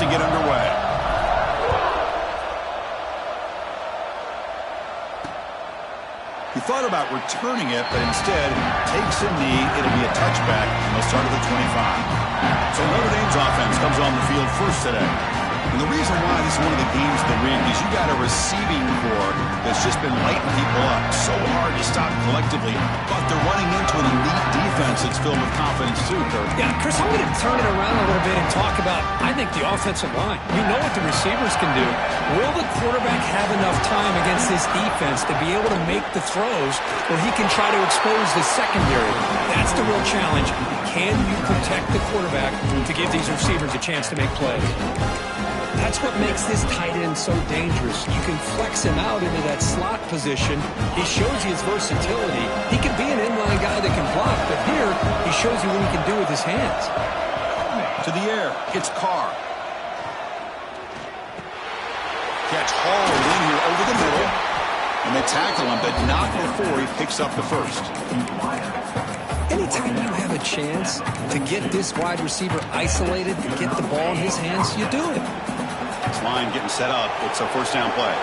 to get underway. He thought about returning it, but instead takes a knee. It'll be a touchback, and they'll start at the 25. So Notre Dame's offense comes on the field first today. And the reason why this is one of the games of the ring is you got a receiving core that's just been lighting people up. So hard to stop collectively, but they're running into an elite defense that's filled with confidence too, Kurt. Yeah, Chris, I'm going to turn it around a little bit and talk about, I think, the offensive line. We know what the receivers can do. Will the quarterback have enough time against this defense to be able to make the throws where he can try to expose the secondary? That's the real challenge. Can you protect the quarterback to give these receivers a chance to make plays? That's what makes this tight end so dangerous. You can flex him out into that slot position. He shows you his versatility. He can be an inline guy that can block, but here he shows you what he can do with his hands. To the air, it's Carr. Catch hauled in here over the middle, and they tackle him, but not before he picks up the first. Anytime you have a chance to get this wide receiver isolated and get the ball in his hands, you do it. This line getting set up. It's a first down play.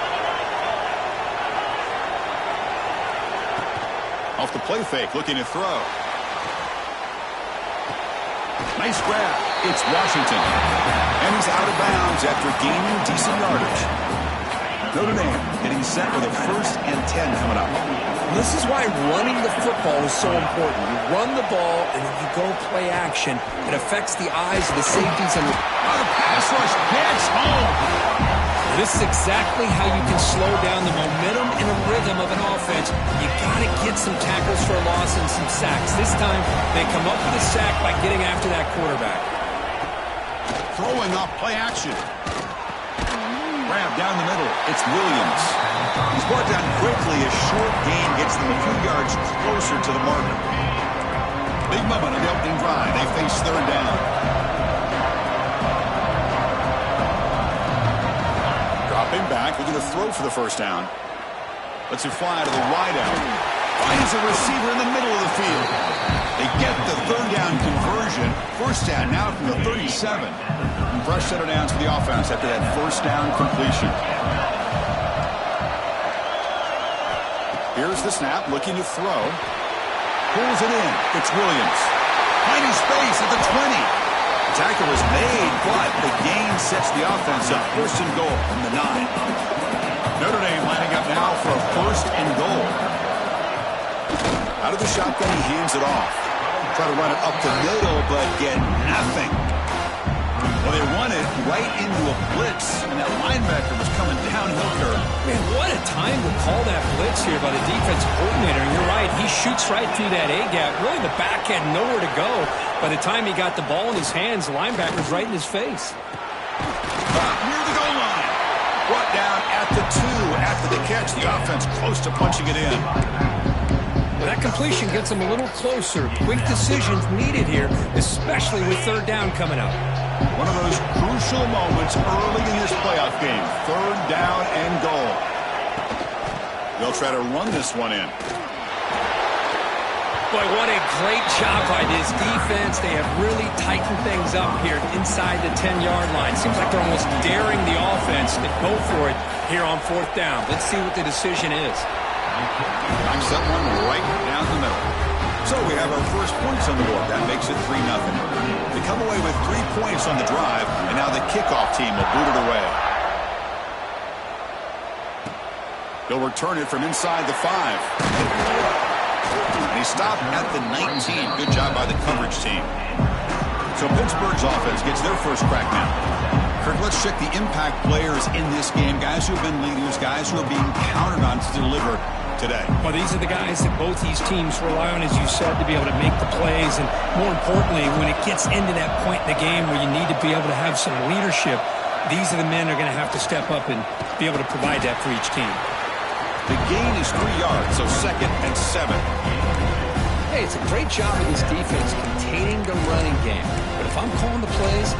Off the play fake, looking to throw. Nice grab. It's Washington. And he's out of bounds after gaining decent yardage. Notre Dame getting set with a 1st and 10 coming up. This is why running the football is so important. You run the ball and then you go play action. It affects the eyes of the safeties and the pass rush gets home. This is exactly how you can slow down the momentum and the rhythm of an offense. You got to get some tackles for a loss and some sacks. This time they come up with a sack by getting after that quarterback. Throwing up play action. Grab down the middle. It's Williams. He's brought down quickly. A short gain gets them a few yards closer to the marker. Big moment on the opening drive. They face 3rd down. Dropping back. Looking to throw for the 1st down. Lets it fly to the wide out. Finds a receiver in the middle of the field. They get the 3rd down conversion. 1st down now from the 37. And fresh set of downs for the offense after that 1st down completion. Here's the snap, looking to throw. Pulls it in. It's Williams. Finding space at the 20. The tackle was made, but the gain sets the offense up. 1st and goal from the 9. Notre Dame lining up now for a 1st and goal. Out of the shotgun, he hands it off. Try to run it up the middle, but get nothing. Well, they run it right into a blitz, and that linebacker was coming downhill curve. Man, what a time to call that blitz here by the defensive coordinator. And you're right, he shoots right through that A-gap. Really, the back had nowhere to go. By the time he got the ball in his hands, the linebacker's right in his face. Near the goal line. Brought down at the 2 after the catch. The offense close to punching it in. That completion gets them a little closer. Quick decisions needed here, especially with 3rd down coming up. One of those crucial moments early in this playoff game. 3rd down and goal. They'll try to run this one in. Boy, what a great job by this defense. They have really tightened things up here inside the 10-yard line. Seems like they're almost daring the offense to go for it here on 4th down. Let's see what the decision is. I'm setting one right down the middle. So we have our first points on the board. That makes it 3-0. They come away with 3 points on the drive, and now the kickoff team will boot it away. They'll return it from inside the 5. And he stopped at the 19. Good job by the coverage team. So Pittsburgh's offense gets their first crack now. Kirk, let's check the impact players in this game. Guys who have been leaders, guys who are being counted on to deliver today. Well, these are the guys that both these teams rely on, as you said, to be able to make the plays. And more importantly, when it gets into that point in the game where you need to be able to have some leadership, these are the men that are going to have to step up and be able to provide that for each team. The gain is 3 yards, so 2nd and 7. Hey, it's a great job of this defense containing the running game. But if I'm calling the plays,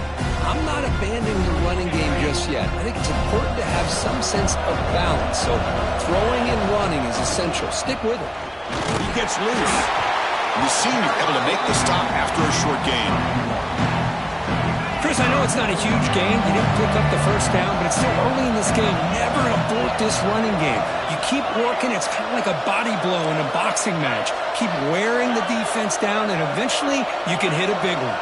I'm not abandoning the running game just yet. I think it's important to have some sense of balance. So throwing and running is essential. Stick with it. He gets loose. And the senior able to make the stop after a short gain. Chris, I know it's not a huge game. You didn't pick up the first down, but it's still early in this game. Never abort this running game. You keep working. It's kind of like a body blow in a boxing match. Keep wearing the defense down, and eventually you can hit a big one.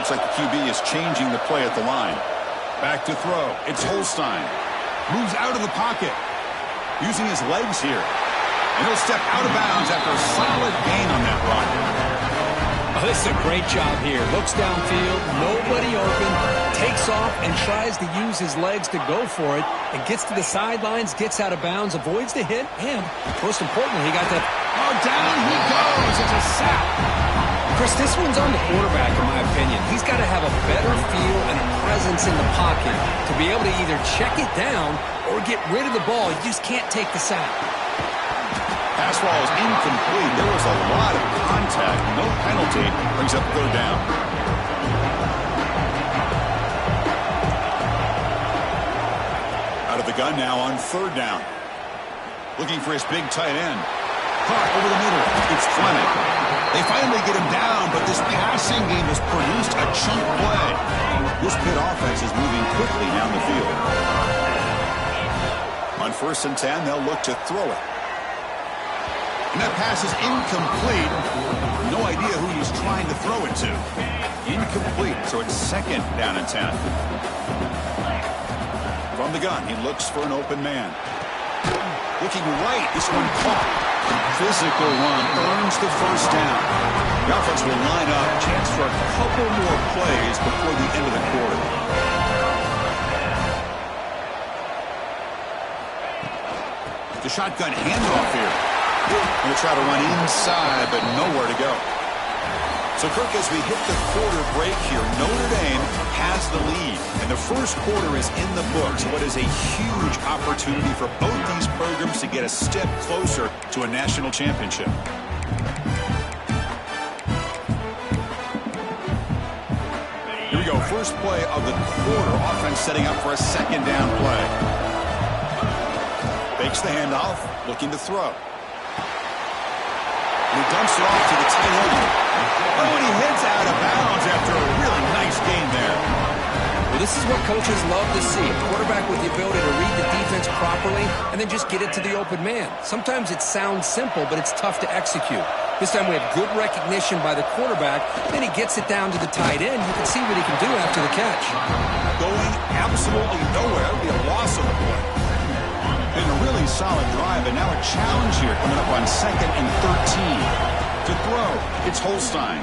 Looks like the QB is changing the play at the line. Back to throw. It's Holstein. Moves out of the pocket. Using his legs here. And he'll step out of bounds after a solid gain on that run. Oh, this is a great job here. Looks downfield, nobody open, takes off and tries to use his legs to go for it, and gets to the sidelines, gets out of bounds, avoids the hit, and most importantly, he got that. Oh, down he goes. It's a sack. Chris, this one's on the quarterback, in my opinion. He's got to have a better feel and a presence in the pocket to be able to either check it down or get rid of the ball. You just can't take the sack. Pass ball is incomplete. There was a lot of contact. No penalty. Brings up third down. Out of the gun now on third down. Looking for his big tight end. Caught over the middle. It's Fleming. They finally get him down, but this passing game has produced a chunk play. This Pitt offense is moving quickly down the field. On 1st and 10, they'll look to throw it. And that pass is incomplete. No idea who he's trying to throw it to. Incomplete, so it's 2nd down and 10. From the gun, he looks for an open man. Looking right, this one caught. Physical run earns the first down. The offense will line up. Chance for a couple more plays before the end of the quarter. The shotgun handoff here. Going to try to run inside, but nowhere to go. So, Kirk, as we hit the quarter break here, Notre Dame has the lead. And the first quarter is in the books. What is a huge opportunity for both these programs to get a step closer to a national championship. Here we go. First play of the quarter. Offense setting up for a 2nd down play. Fakes the handoff. Looking to throw. And he dumps it off to the tight end. Oh, and he heads out of bounds after a really nice game there. Well, this is what coaches love to see. A quarterback with the ability to read the defense properly and then just get it to the open man. Sometimes it sounds simple, but it's tough to execute. This time we have good recognition by the quarterback. Then he gets it down to the tight end. You can see what he can do after the catch. Going absolutely nowhere. That would be a loss of the play. Been a really solid drive, and now a challenge here coming up on 2nd and 13. To throw, it's Holstein.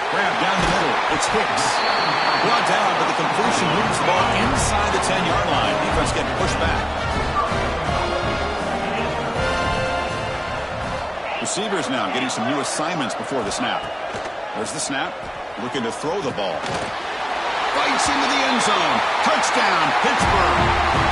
Grab down the middle, it's Hicks. Brought down, but the completion moves the ball inside the 10-yard line. Defense getting pushed back. Receivers now getting some new assignments before the snap. There's the snap, looking to throw the ball. Bites into the end zone. Touchdown, Pittsburgh.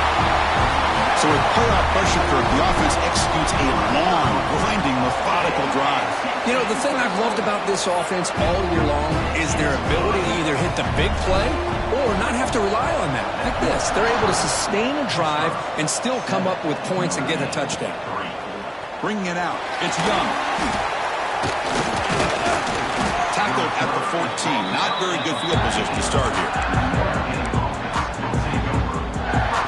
So with playoff pressure, the offense executes a long, grinding, methodical drive. You know, the thing I've loved about this offense all year long is their ability to either hit the big play or not have to rely on that. Like this, they're able to sustain a drive and still come up with points and get a touchdown. Bringing it out, it's Young. Tackled at the 14. Not very good field position to start here.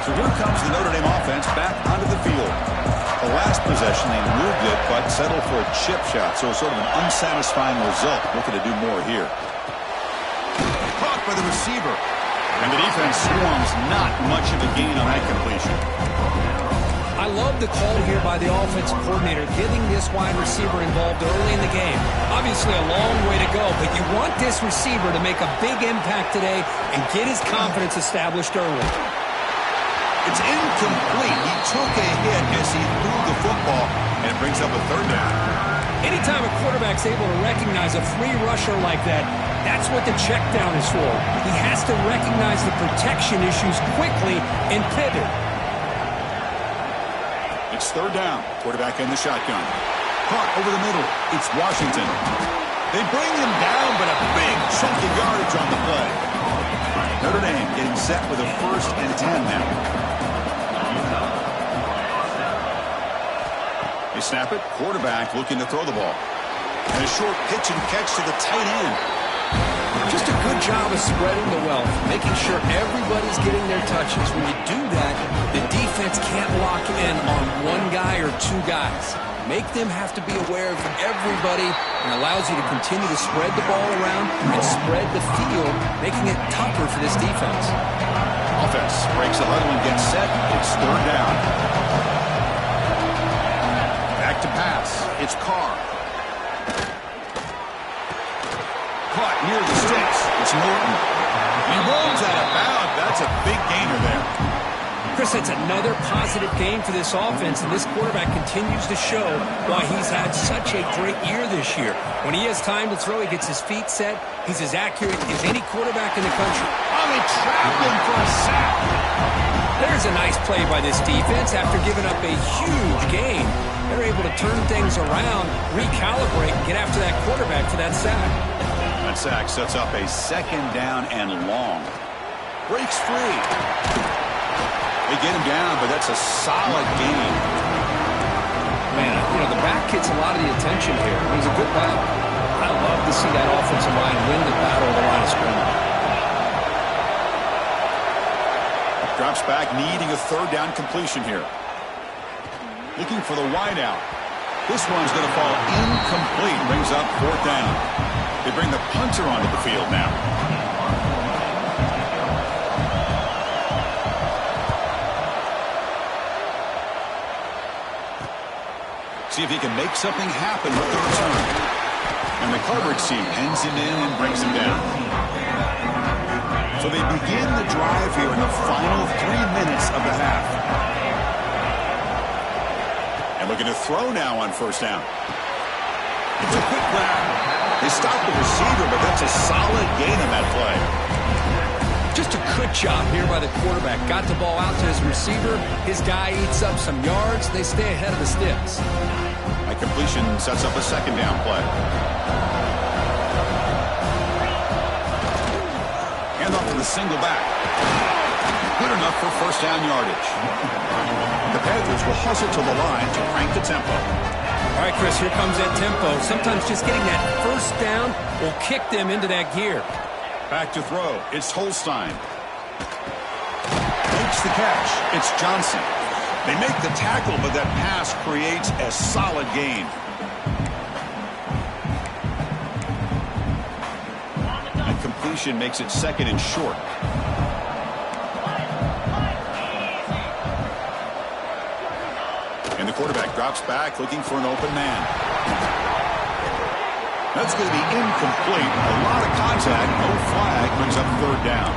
So here comes the Notre Dame offense back onto the field. The last possession, they moved it, but settled for a chip shot. So sort of an unsatisfying result. Looking to do more here. Caught by the receiver. And the defense swarms not much of a gain on that completion. I love the call here by the offensive coordinator, getting this wide receiver involved early in the game. Obviously a long way to go, but you want this receiver to make a big impact today and get his confidence established early. It's incomplete. He took a hit as he threw the football, and it brings up a 3rd down. Anytime a quarterback's able to recognize a free rusher like that, that's what the check down is for. He has to recognize the protection issues quickly and pivot. It's 3rd down. Quarterback in the shotgun. Caught over the middle. It's Washington. They bring him down, but a big chunk of yardage on the play. Notre Dame getting set with a 1st and 10 now. They snap it. Quarterback looking to throw the ball. And a short pitch and catch to the tight end. Just a good job of spreading the wealth, making sure everybody's getting their touches. When you do that, the defense can't lock in on one guy or two guys. Make them have to be aware of everybody and allows you to continue to spread the ball around and spread the field, making it tougher for this defense. Offense breaks the huddle and gets set. It's third down. Back to pass. It's Carr. Caught near the sticks. It's Norton. He rolls out of bounds. That's a big gainer there. Chris, that's another positive game for this offense, and this quarterback continues to show why he's had such a great year this year. When he has time to throw, he gets his feet set. He's as accurate as any quarterback in the country. Oh, they trapped him for a sack. There's a nice play by this defense after giving up a huge gain. They're able to turn things around, recalibrate, and get after that quarterback for that sack. That sack sets up a second down and long. Breaks free. They get him down, but that's a solid gain. Man, the back gets a lot of the attention here. It was a good battle. I love to see that offensive line win the battle of the line of scrimmage. Drops back, needing a third down completion here. Looking for the wide out. This one's going to fall incomplete. Brings up fourth down. They bring the punter onto the field now. See if he can make something happen with the return. And the coverage team pens him in and brings him down. So they begin the drive here in the final 3 minutes of the half. And looking to throw now on first down. It's a quick grab. They stop the receiver, but that's a solid gain on that play. Just a good job here by the quarterback. Got the ball out to his receiver. His guy eats up some yards. They stay ahead of the sticks. That completion sets up a second down play. Hand off to the single back. Good enough for first down yardage. The Panthers will hustle to the line to crank the tempo. All right, Chris, here comes that tempo. Sometimes just getting that first down will kick them into that gear. Back to throw. It's Holstein. Makes the catch. It's Johnson. They make the tackle, but that pass creates a solid gain. And completion makes it second and short. And the quarterback drops back, looking for an open man. That's going to be incomplete. A lot of contact. No flag. Brings up third down.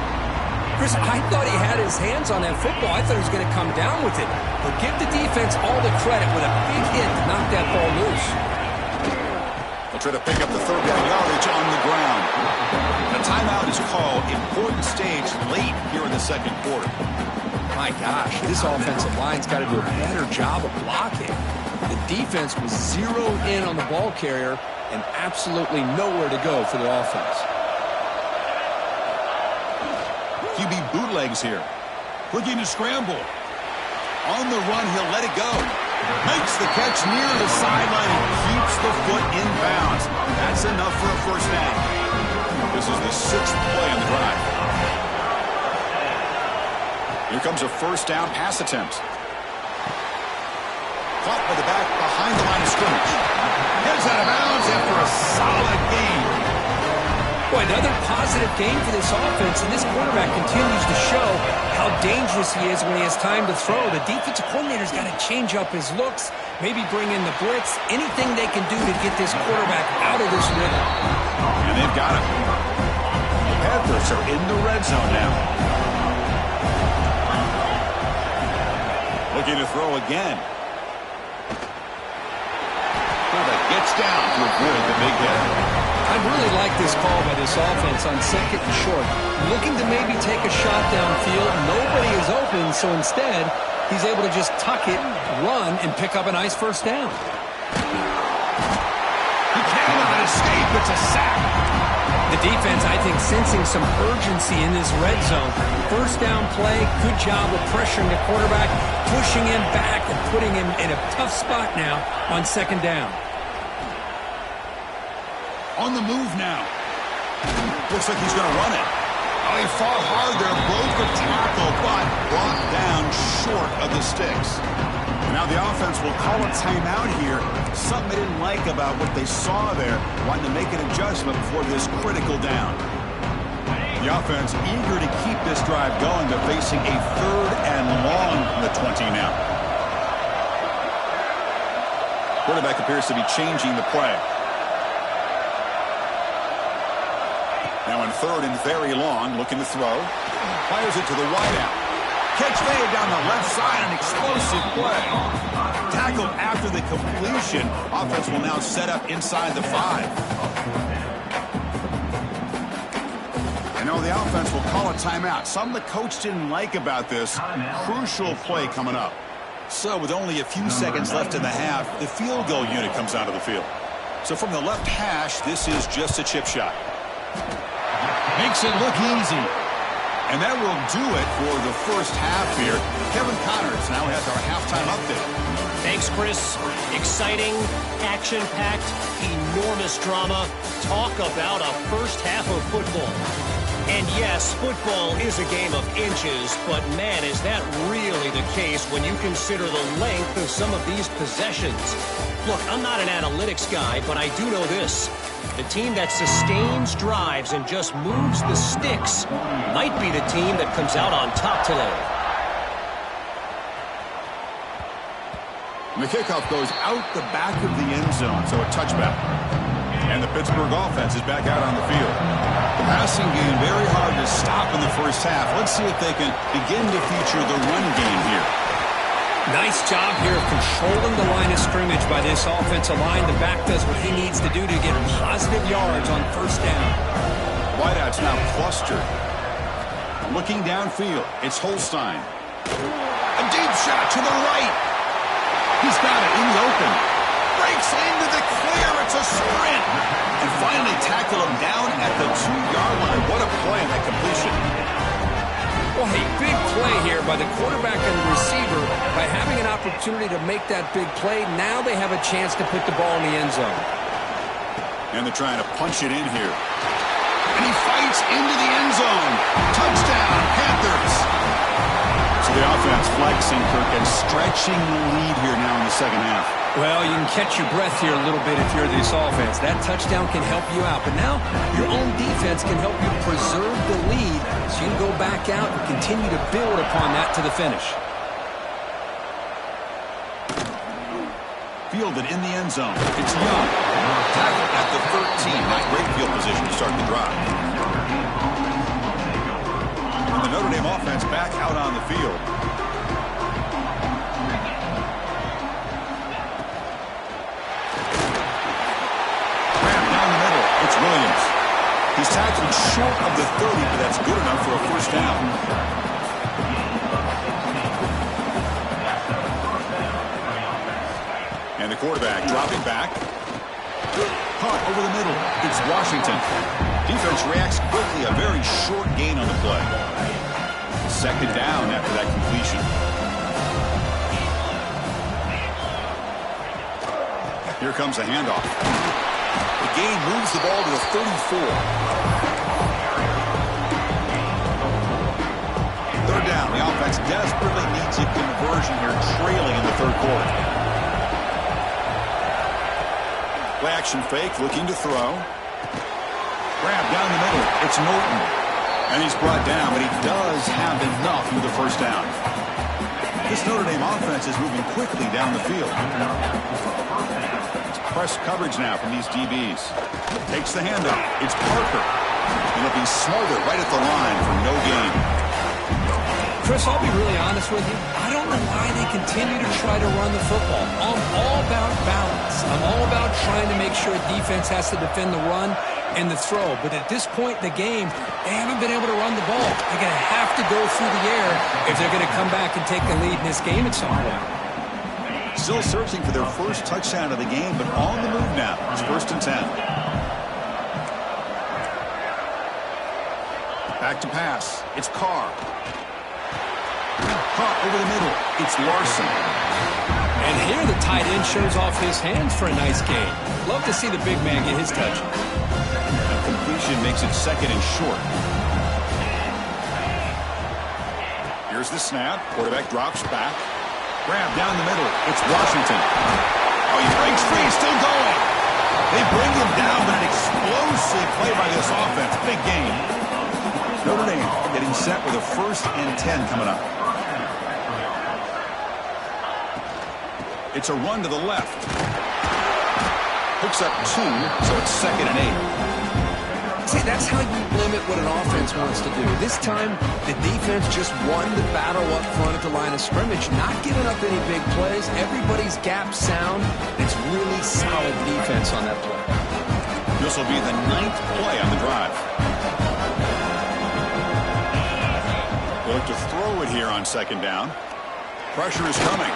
Chris, I thought he had his hands on that football. I thought he was going to come down with it. But give the defense all the credit with a big hit to knock that ball loose. They'll try to pick up the third down yardage on the ground. A timeout is called. Important stage late here in the second quarter. My gosh, this offensive line's got to do a better job of blocking. The defense was zeroed in on the ball carrier and absolutely nowhere to go for the offense. QB bootlegs here. Looking to scramble. On the run, he'll let it go. Makes the catch near the sideline and keeps the foot in bounds. That's enough for a first down. This is the 6th play on the drive. Here comes a first down pass attempt. Caught by the back behind the line of scrimmage. Heads out of bounds after a solid gain. Boy, another positive game for this offense, and this quarterback continues to show how dangerous he is when he has time to throw. The defensive coordinator's got to change up his looks, maybe bring in the blitz, anything they can do to get this quarterback out of this rhythm. And they've got him. The Panthers are in the red zone now. Looking to throw again. Quarterback gets down to avoid the big hit. I really like this call by this offense on second and short. Looking to maybe take a shot downfield. Nobody is open, so instead, he's able to just tuck it, run, and pick up a nice first down. He cannot escape. It's a sack. The defense, I think, sensing some urgency in this red zone. First down play, good job of pressuring the quarterback, pushing him back and putting him in a tough spot now on second down. On the move now. Looks like he's going to run it. Oh, he fought hard there, broke the tackle, but brought down short of the sticks. And now the offense will call a timeout here. Something they didn't like about what they saw there, wanting to make an adjustment before this critical down. The offense eager to keep this drive going, but facing a 3rd and long from the 20 now. Quarterback appears to be changing the play. Now in 3rd and very long, looking to throw. Fires it to the wideout. Catch made down the left side, an explosive play. Tackled after the completion. Offense will now set up inside the 5. And now the offense will call a timeout. Something the coach didn't like about this. Crucial play coming up. So with only a few seconds left in the half, the field goal unit comes out of the field. So from the left hash, this is just a chip shot. Makes it look easy. And that will do it for the first half here. Kevin Connors now has our halftime update. Thanks, Chris. Exciting, action-packed, enormous drama. Talk about a first half of football. And yes, football is a game of inches, but man, is that really the case when you consider the length of some of these possessions. Look, I'm not an analytics guy, but I do know this. The team that sustains drives and just moves the sticks might be the team that comes out on top today. And the kickoff goes out the back of the end zone, so a touchback. And the Pittsburgh offense is back out on the field. The passing game very hard to stop in the first half. Let's see if they can begin to feature the run game here. Nice job here of controlling the line of scrimmage by this offensive line. The back does what he needs to do to get positive yards on first down. Wideout's now clustered. Looking downfield, it's Holstein. A deep shot to the right. He's got it in the open. Breaks into the clear. It's a sprint. And finally tackle him down at the 2-yard line. What a play on that completion. Well, a big play here by the quarterback and the receiver. By having an opportunity to make that big play, now they have a chance to put the ball in the end zone. And they're trying to punch it in here. And he fights into the end zone. Touchdown, Panthers. So the offense flexing, Kirk, and stretching the lead here now in the second half. Well, you can catch your breath here a little bit if you're this offense. That touchdown can help you out. But now your own defense can help you preserve the lead so you can go back out and continue to build upon that to the finish. Fielded in the end zone. It's Young. Tackled at the 13. Not great field position to start the drive. And the Notre Dame offense back out on the field. Williams. He's tackled short of the 30, but that's good enough for a first down. And the quarterback dropping back. Caught over the middle. It's Washington. Defense reacts quickly. A very short gain on the play. Second down after that completion. Here comes a handoff. The game moves the ball to the 34. Third down. The offense desperately needs a conversion here, trailing in the third quarter. Play action fake, looking to throw. Grab down the middle. It's Norton. And he's brought down, but he does have enough for the first down. This Notre Dame offense is moving quickly down the field. Press coverage now from these DBs. Takes the handoff. It's Parker. And he'll be smothered right at the line for no gain. Chris, I'll be really honest with you. I don't know why they continue to try to run the football. I'm all about balance. I'm all about trying to make sure defense has to defend the run and the throw. But at this point in the game, they haven't been able to run the ball. They're going to have to go through the air if they're going to come back and take the lead in this game at some point. Still searching for their first touchdown of the game, but on the move now. It's 1st and 10. Back to pass. It's Carr. Caught over the middle. It's Larson. And here the tight end shows off his hands for a nice gain. Love to see the big man get his touch. incompletion makes it 2nd and short. Here's the snap. Quarterback drops back. Grab down the middle. It's Washington. Oh, he breaks free. Still going. They bring him down, but an explosive play by this offense. Big game. Notre Dame getting set with a 1st and 10 coming up. It's a run to the left. Picks up 2, so it's 2nd and 8. See, that's how you limit what an offense wants to do. This time, the defense just won the battle up front at the line of scrimmage, not giving up any big plays. Everybody's gap sound. It's really solid defense on that play. This will be the 9th play on the drive. They look to throw it here on 2nd down. Pressure is coming.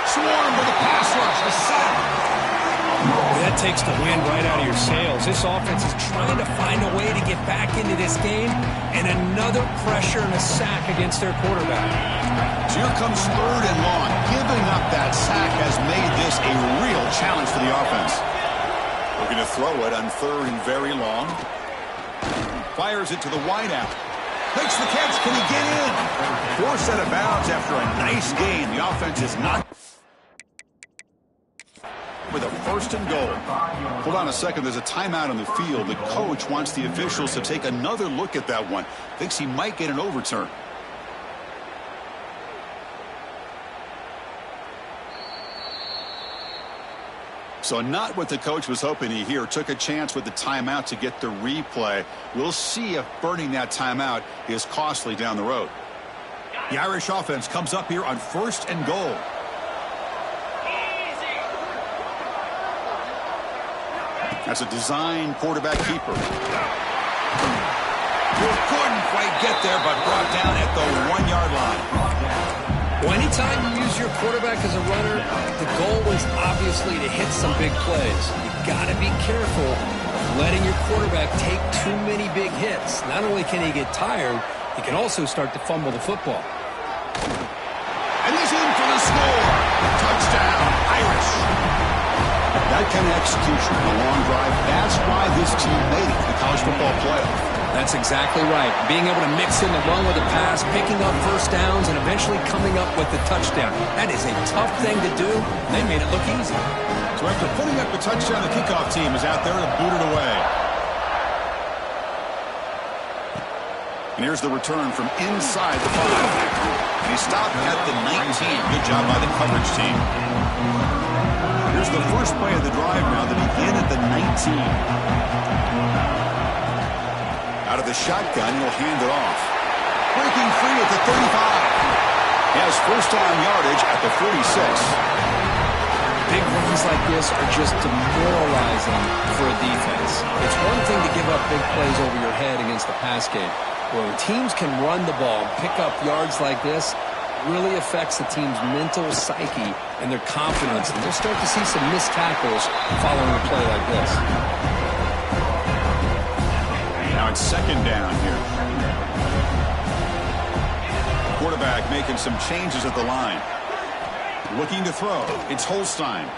Swarm with a pass rush. A sack. That takes the wind right out of your sails. This offense is trying to find a way to get back into this game, and another pressure and a sack against their quarterback. So here comes 3rd and long. Giving up that sack has made this a real challenge for the offense. Looking to throw it on 3rd and very long. Fires it to the wideout. Makes the catch. Can he get in? Forced out of bounds after a nice gain. The offense is not with a 1st and goal. Hold on a second. There's a timeout on the field. The coach wants the officials to take another look at that one. Thinks he might get an overturn. So not what the coach was hoping to hear. Took a chance with the timeout to get the replay. We'll see if burning that timeout is costly down the road. The Irish offense comes up here on 1st and goal. That's a design quarterback keeper. Couldn't quite get there, but brought down at the 1-yard line. Well, anytime you use your quarterback as a runner, the goal is obviously to hit some big plays. You've got to be careful of letting your quarterback take too many big hits. Not only can he get tired, he can also start to fumble the football. And he's in for the score. Touchdown, Irish. That kind of execution on a long drive, that's why this team made it to the college football playoff. That's exactly right. Being able to mix in the run with the pass, picking up 1st downs, and eventually coming up with the touchdown. That is a tough thing to do. They made it look easy. So after putting up the touchdown, the kickoff team is out there to boot it away. And here's the return from inside the 5. And he stopped at the 19. Good job by the coverage team. Here's the first play of the drive now. They begin at the 19. Out of the shotgun, he'll hand it off. Breaking free at the 35. He has 1st down yardage at the 46. Big runs like this are just demoralizing for a defense. It's one thing to give up big plays over your head against the pass game. When teams can run the ball, pick up yards like this, really affects the team's mental psyche and their confidence. And you'll start to see some missed tackles following a play like this. Now it's 2nd down here. Quarterback making some changes at the line. Looking to throw. It's Holstein.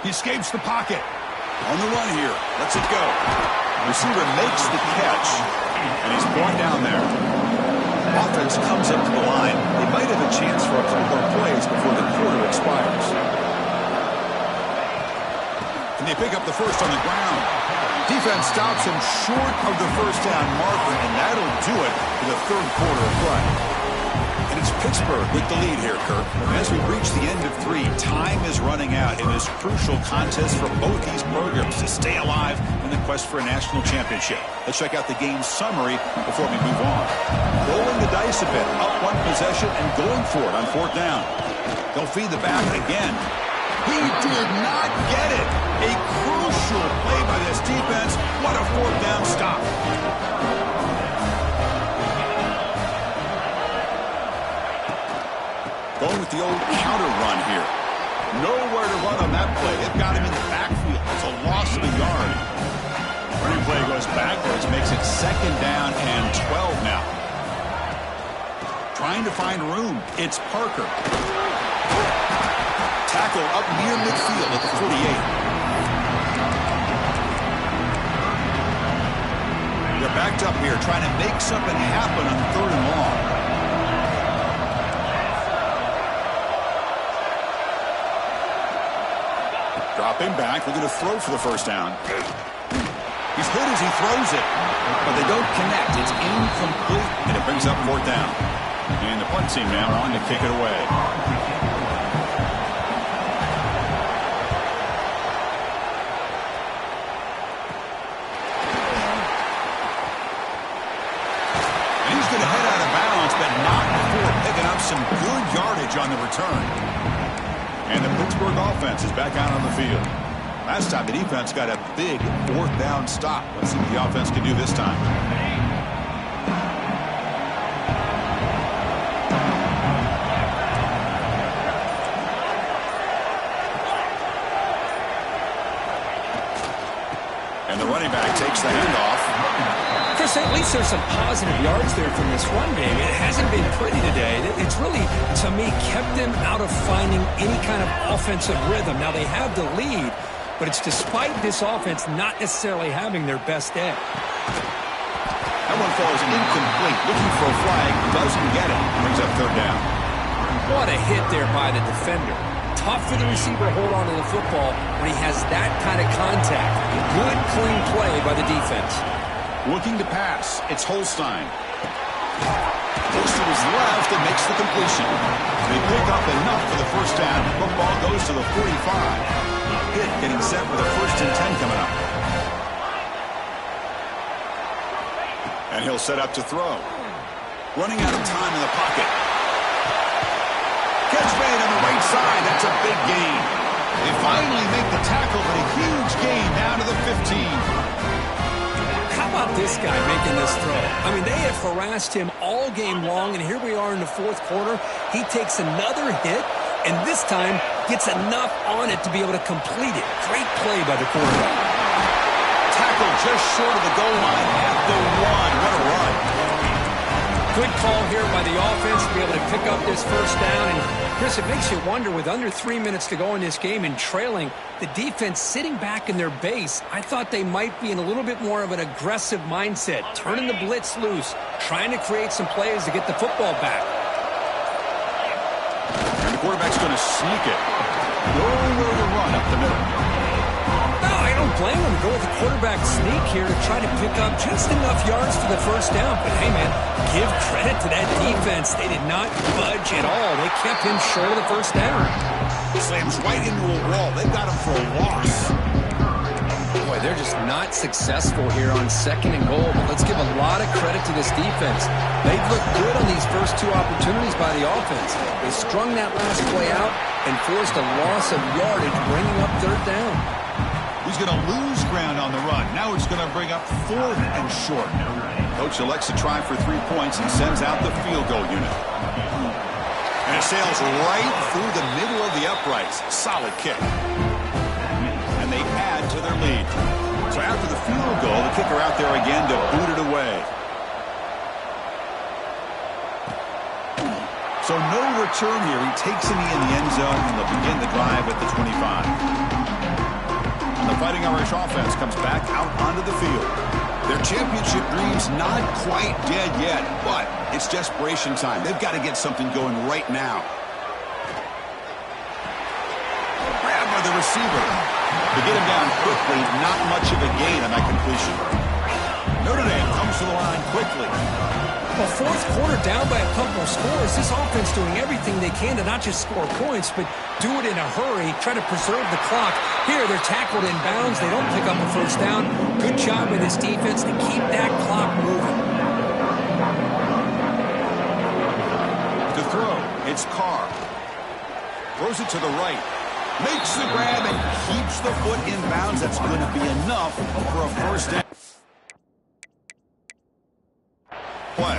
He escapes the pocket. On the run here. Lets it go. Receiver makes the catch. And he's brought down there. Offense comes up to the line. They might have a chance for a couple more plays before the quarter expires. And they pick up the 1st on the ground. Defense stops him short of the 1st down marker, and that'll do it for the 3rd quarter of play. And it's Pittsburgh with the lead here, Kirk. And as we reach the end of 3, time is running out in this crucial contest for both these programs to stay alive in the quest for a national championship. Let's check out the game summary before we move on. Rolling the dice a bit, up 1 possession and going for it on 4th down. They'll feed the back again. He did not get it. A crucial play by this defense. What a 4th down stop. Going with the old counter run here. Nowhere to run on that play. They've got him in the backfield. It's a loss of a yard. Replay goes backwards, makes it 2nd down and 12 now. Trying to find room. It's Parker. Tackle up near midfield at the 48. Backed up here, trying to make something happen on 3rd and long. Dropping back, looking to throw for the first down. He's hit as he throws it, but they don't connect. It's incomplete, and it brings up 4th down. And the punt team now on to kick it away. And he's going to head out of bounds, but not before picking up some good yardage on the return. And the Pittsburgh offense is back out on the field. Last time the defense got a big 4th down stop. Let's see what the offense can do this time. And the running back takes the handoff. Chris, at least there's some positive yards there from this run game. It hasn't been pretty today. It's really, to me, kept them out of finding any kind of offensive rhythm. Now, they have the lead, but it's despite this offense not necessarily having their best day. That one falls incomplete. Looking for a flag, doesn't get it. Brings up 3rd down. What a hit there by the defender. Tough for the receiver to hold on to the football when he has that kind of contact. Good, clean play by the defense. Looking to pass. It's Holstein. Looks to his left and makes the completion. They pick up enough for the first down. Football goes to the 45. Hit getting set for the 1st and 10 coming up. And he'll set up to throw. Running out of time in the pocket. Catch made on the right side. That's a big gain. They finally make the tackle, but a huge gain down to the 15. How about this guy making this throw? I mean, they have harassed him all game long, and here we are in the 4th quarter. He takes another hit, and this time gets enough on it to be able to complete it. Great play by the quarterback. Tackle just short of the goal line at the 1. What a run. Good call here by the offense to be able to pick up this first down. And, Chris, it makes you wonder, with under 3 minutes to go in this game and trailing, the defense sitting back in their base, I thought they might be in a little bit more of an aggressive mindset, turning the blitz loose, trying to create some plays to get the football back. And the quarterback's going to sneak it. Nowhere to run up the middle. No, I don't blame him to go with the quarterback sneak here to try to pick up just enough yards for the first down. But, hey, man, give credit to that defense. They did not budge at all. They kept him short of the first down. Slams right into a wall. They've got him for a loss. Boy, they're just not successful here on 2nd and goal. But let's give a lot of credit to this defense. They've looked good on these first 2 opportunities by the offense. They strung that last play out and forced a loss of yardage, bringing up 3rd down. He's going to lose ground on the run. Now it's going to bring up 4th and short. Coach elects to try for 3 points and sends out the field goal unit. And it sails right through the middle of the uprights. Solid kick. And they add to their lead. So after the field goal, the kicker out there again to boot it away. So no return here. He takes a knee in the end zone, and they'll begin the drive at the 25. And the Fighting Irish offense comes back out onto the field. Their championship dreams not quite dead yet, but it's desperation time. They've got to get something going right now. Grabbed by the receiver. To get him down quickly, not much of a gain on that completion. Notre Dame comes to the line quickly. Well, 4th quarter down by a couple of scores. This offense doing everything they can to not just score points, but do it in a hurry, try to preserve the clock. Here, they're tackled in bounds. They don't pick up a first down. Good job by this defense to keep that clock moving. To throw, it's Carr. Throws it to the right. Makes the grab and keeps the foot in bounds. That's going to be enough for a first down. Play.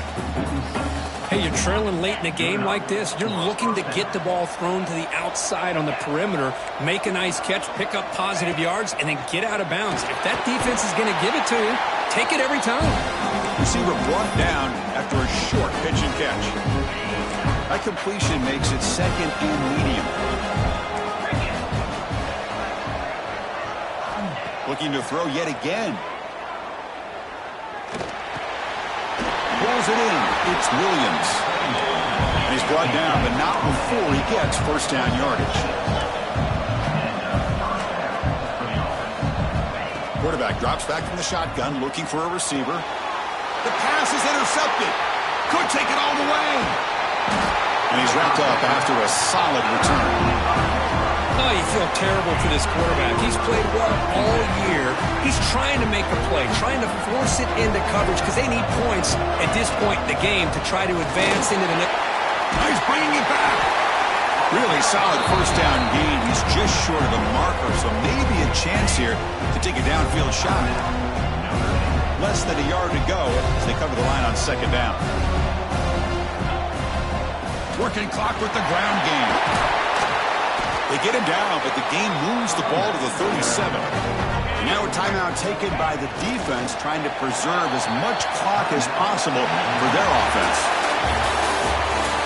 Hey, you're trailing late in a game like this. You're looking to get the ball thrown to the outside on the perimeter, make a nice catch, pick up positive yards, and then get out of bounds. If that defense is going to give it to you, take it every time. Receiver brought down after a short pitch and catch. That completion makes it 2nd and medium. Looking to throw yet again. pulls it in. It's Williams. And he's brought down, but not before he gets first down yardage. Quarterback drops back from the shotgun, looking for a receiver. The pass is intercepted. Could take it all the way. And he's wrapped up after a solid return. Oh, you feel terrible for this quarterback. He's played well all year. He's trying to make a play, trying to force it into coverage because they need points at this point in the game to try to advance into the next. He's bringing it back. Really solid first down gain. He's just short of the marker, so maybe a chance here to take a downfield shot. Less than a yard to go as they cover the line on second down. Working clock with the ground game. They get him down, but the game moves the ball to the 37. And now a timeout taken by the defense, trying to preserve as much clock as possible for their offense.